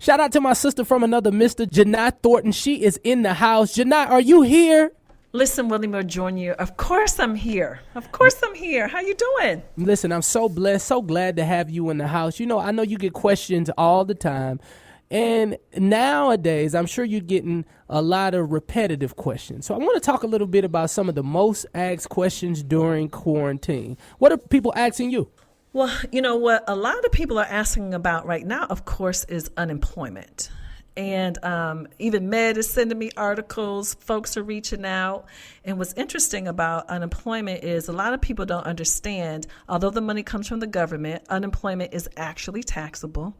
Shout out to my sister from another Mr. Jini Thornton. She is in the house. Jini, are you here? Listen, Willie Moore Jr., of course I'm here. Of course I'm here. How you doing? Listen, I'm so blessed, so glad to have you in the house. You know, I know you get questions all the time. And nowadays, I'm sure you're getting a lot of repetitive questions. So I want to talk a little bit about some of the most asked questions during quarantine. What are people asking you? Well, you know what a lot of people are asking about right now, of course, is unemployment. And even Med is sending me articles. Folks are reaching out. And what's interesting about unemployment is a lot of people don't understand, although the money comes from the government, unemployment is actually taxable.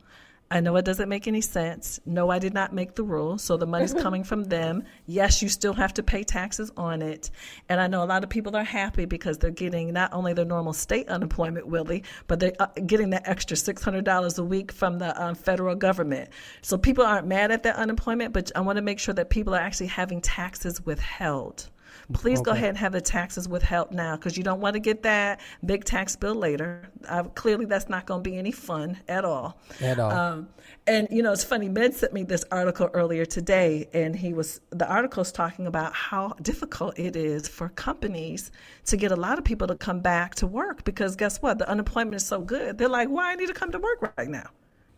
I know it doesn't make any sense. No, I did not make the rule. So the money's coming from them. Yes, you still have to pay taxes on it. And I know a lot of people are happy because they're getting not only their normal state unemployment, Willie, but they're getting that extra $600 a week from the federal government. So people aren't mad at that unemployment, but I want to make sure that people are actually having taxes withheld. Please go ahead and have the taxes withheld now because you don't want to get that big tax bill later. Clearly, that's not going to be any fun at all. And, you know, it's funny. Med sent me this article earlier today, and the article's talking about how difficult it is for companies to get a lot of people to come back to work because guess what? The unemployment is so good. They're like, why I need to come to work right now?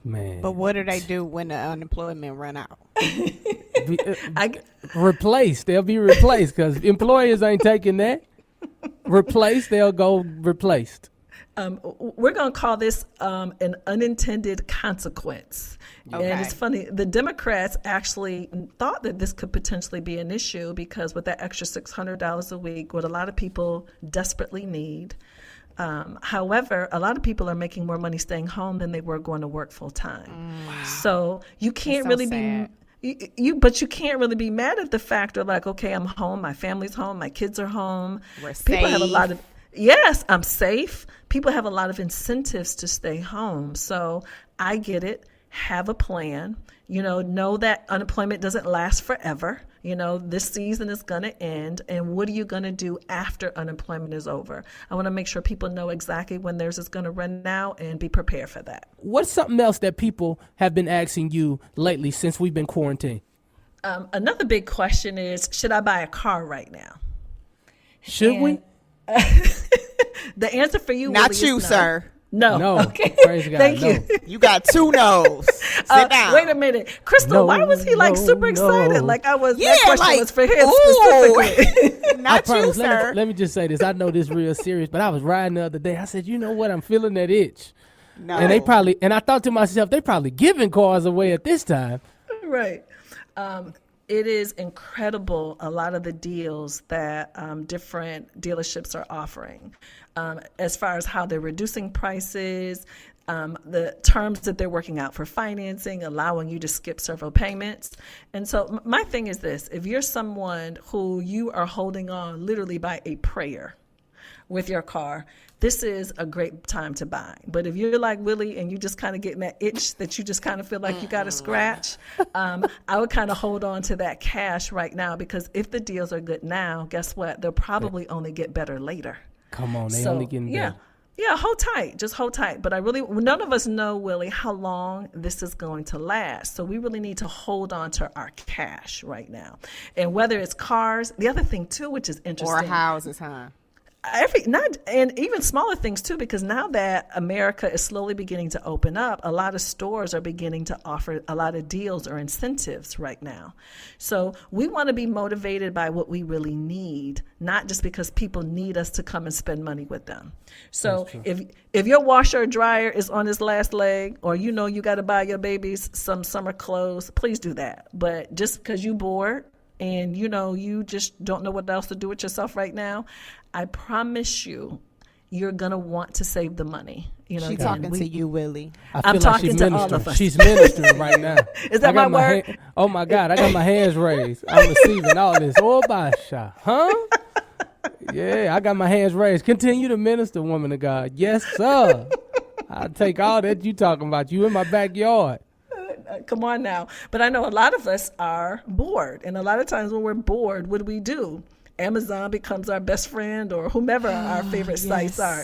Man. But what do they do when the unemployment run out? Replaced. They'll be replaced because employers ain't taking that. Replaced, they'll go replaced. We're going to call this an unintended consequence. Okay. And it's funny, the Democrats actually thought that this could potentially be an issue because with that extra $600 a week, what a lot of people desperately need. However, a lot of people are making more money staying home than they were going to work full time. Wow. So you can't really be but you can't really be mad at the fact of like, okay, I'm home, my family's home, my kids are home. We're people safe. Have a lot of yes, I'm safe. People have a lot of incentives to stay home. So I get it. Have a plan. You know that unemployment doesn't last forever. You know, this season is going to end. And what are you going to do after unemployment is over? I want to make sure people know exactly when theirs is going to run out and be prepared for that. What's something else that people have been asking you lately since we've been quarantined? Another big question is, should I buy a car right now? Should we? The answer for you, not Willie, you, is no. Sir. No. Okay. Praise God. Thank you. You got two no's. Sit down. Wait a minute. Crystal, why was he super excited? Like I was, yeah, that question like, was for him specifically. Not you, sir. Let me just say this. I know this is real serious, but I was riding the other day. I said, you know what? I'm feeling that itch. No. And I thought to myself, they probably giving cars away at this time. Right. It is incredible, a lot of the deals that different dealerships are offering as far as how they're reducing prices, the terms that they're working out for financing, allowing you to skip several payments. And so my thing is this, if you're someone who you are holding on literally by a prayer with your car, this is a great time to buy. But if you're like Willie and you just kind of getting that itch that you just kind of feel like you got to scratch, I would kind of hold on to that cash right now because if the deals are good now, guess what? They'll probably only get better later. Come on, they only getting better. Yeah, hold tight. Just hold tight. But none of us know, Willie, how long this is going to last. So we really need to hold on to our cash right now. And whether it's cars, the other thing too, which is interesting. Or houses, huh? And even smaller things too, because now that America is slowly beginning to open up, a lot of stores are beginning to offer a lot of deals or incentives right now. So we want to be motivated by what we really need, not just because people need us to come and spend money with them. So if your washer or dryer is on its last leg, or you got to buy your babies some summer clothes, please do that. But just because you bored and you just don't know what else to do with yourself right now, I promise you're going to want to save the money. She's talking to you, Willie. I'm talking to all of us. She's ministering right now. Is that my word? Oh, my God. I got my hands raised. I'm receiving all this. Oh, Basha. Huh? Yeah, I got my hands raised. Continue to minister, woman of God. Yes, sir. I'll take all that you talking about. You in my backyard. Come on now. But I know a lot of us are bored. And a lot of times when we're bored, what do? Amazon becomes our best friend, or whomever our favorite sites are.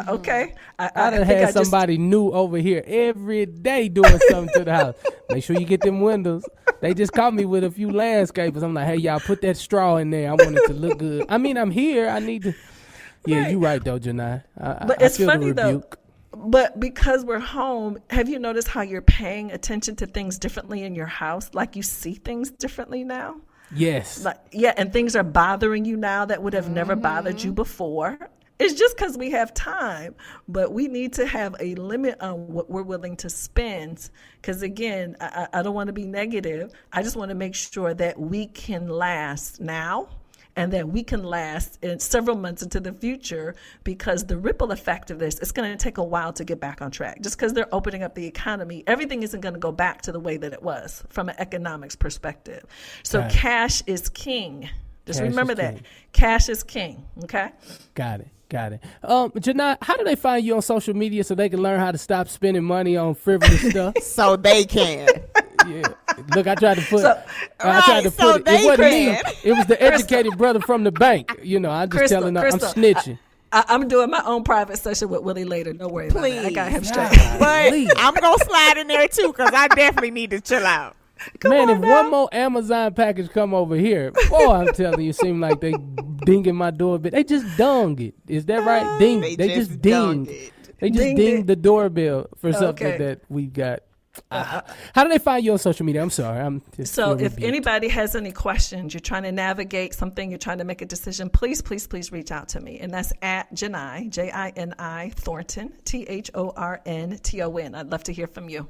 Okay. I done had somebody new over here every day doing something to the house. Make sure you get them windows. They just caught me with a few landscapers. I'm like, hey, y'all, put that straw in there. I want it to look good. I mean, I'm here. I need to. Yeah, right. You're right, though, Janai. But it's funny, though. But because we're home, have you noticed how you're paying attention to things differently in your house? Like you see things differently now? Yes. And things are bothering you now that would have never bothered you before. It's just because we have time, but we need to have a limit on what we're willing to spend. Because again, I don't want to be negative. I just want to make sure that we can last now, and that we can last in several months into the future, because the ripple effect of this, it's going to take a while to get back on track. Just because they're opening up the economy, everything isn't going to go back to the way that it was from an economics perspective. So cash is king. Just remember that. Cash is king, okay? Got it. Janai, how do they find you on social media so they can learn how to stop spending money on frivolous stuff? So they can. Yeah. Look, I tried to put it. It wasn't me. It was the educated brother from the bank. You know, I'm just telling them I'm snitching. I'm doing my own private session with Willie later. Don't worry about it. I got him straight. But I'm going to slide in there too, because I definitely need to chill out. If one more Amazon package come over here, boy, I'm telling you, it seem like they dinging my doorbell. They just dung it. Is that right? Ding. They just dinged. They just dinged the doorbell for something that we got. How do they find you on social media? I'm sorry. So if anybody has any questions, you're trying to navigate something, you're trying to make a decision, please reach out to me. And that's at Jini, Jini, Thornton, Thornton. I'd love to hear from you.